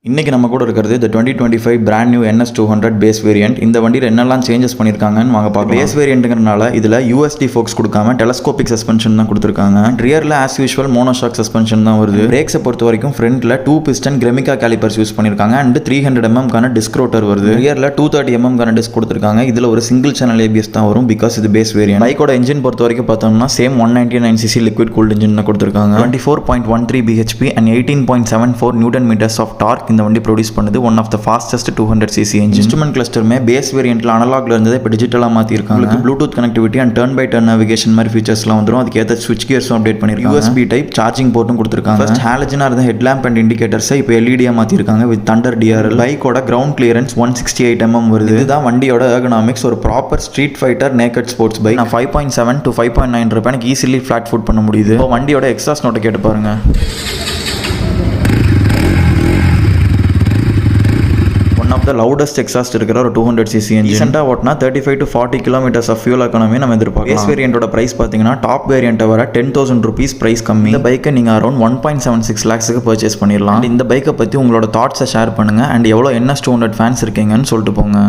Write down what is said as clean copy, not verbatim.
இன்றைக்கி நம்ம கூட இருக்கிறது இந்த 2025 brand new NS 200 base variant. இந்த வண்டியில் என்னெல்லாம் சேஞ்சஸ் பண்ணியிருக்காங்கன்னு வாங்க பார்க்கலாம். பேஸ் வேரியன்ட்டுங்கிறனால இதில் USD ஃபோக்ஸ் கொடுக்காம டெலஸ்கோபிக் சஸ்பென்ஷன் தான் கொடுத்துருக்காங்க. ரியரில் ஆஸ் யூஷுவல் மோனோஷாக் சஸ்பென்ஷன் தான் வருது. பிரேக்ஸை பொறுத்த வரைக்கும் ஃப்ரண்ட்டில் 2 பிஸ்டன் கிரெமிகா கேலிப்பர்ஸ் யூஸ் பண்ணியிருக்காங்க அண்ட் 300 mm டிஸ்க் ரோட்டர் வருது. ரியரில் 230 mm டிஸ்க் கொடுத்துருக்காங்க. இதில் ஒரு சிங்கிள் சேனல் ABS தான் வரும் பிகாஸ் இது பேஸ் வேரியன்ட். பைக்கோட இன்ஜின் பொறுத்த வரைக்கும் பார்த்தோம்னா same 199cc liquid cooled engine தான் கொடுத்துருக்காங்க. 24.13 bhp and 18.74 Nm of torque இந்த வண்டி ப்ரொடியூஸ் பண்ணுது. One of the fastest 200cc engine. Instrument கிளஸ்டருமே பேஸ் வேரியன்ட்ல அனலாக்ல இருந்தது இப்போ டிஜிட்டலாக மாற்றிருக்காங்க. Bluetooth connectivity and turn by turn navigation மாதிரி ஃபீச்சர்ஸ்லாம் வந்துடும். அதுக்கேற்ற ஸ்விட்ச் கியர்ஸும் அப்டேட் பண்ணிருக்காங்க. USB டைப் சார்ஜிங் போர்ட்டும் கொடுத்துருக்காங்க. ஃபர்ஸ்ட் ஹாலஜனாக இருந்த ஹெட் லேம்ப் அண்ட் இண்டிகேட்டர்ஸை இப்போ LED மாற்றிருக்காங்க வித் தண்டர் DRL. பைக்கோட கிரவுண்ட் கிளியரன்ஸ் 168 mm வருது. இதுதான் வண்டியோட எர்கனாமிக்ஸ். ஒரு proper street fighter naked sports bike. நான் 5.7 to 5.9 இருப்பேன். எனக்கு ஈஸிலி ஃபிளாட் ஃபுட் பண்ண முடியுது. இப்போ வண்டியோட எக்ஸாஸ்ட் நோட்டை கேட்டு பாருங்க. The loudest exhaust இருக்கிற ஒரு 200cc engine. ரீசெண்டாக ஓட்டினா 35 to 40 kilometers of fuel economy நம்ம எதிர்பார்க்கலாம். பேஸ் வேரியண்டோட பிரைஸ் பார்த்தீங்கன்னா டாப் வேரியண்ட்டை வர 10,000 rupees பிரைஸ் கம்மி. இந்த பைக்கை நீங்கள் அரௌண்ட் 1.76 lakhsக்கு பர்ச்சேஸ் பண்ணிடலாம். இந்த பைக்கை பற்றி உங்களோட தாட்ஸை ஷேர் பண்ணுங்கள் அண்ட் எவ்வளோ NS 200 ஃபேன்ஸ் இருக்கீங்கன்னு சொல்லிட்டு போங்க.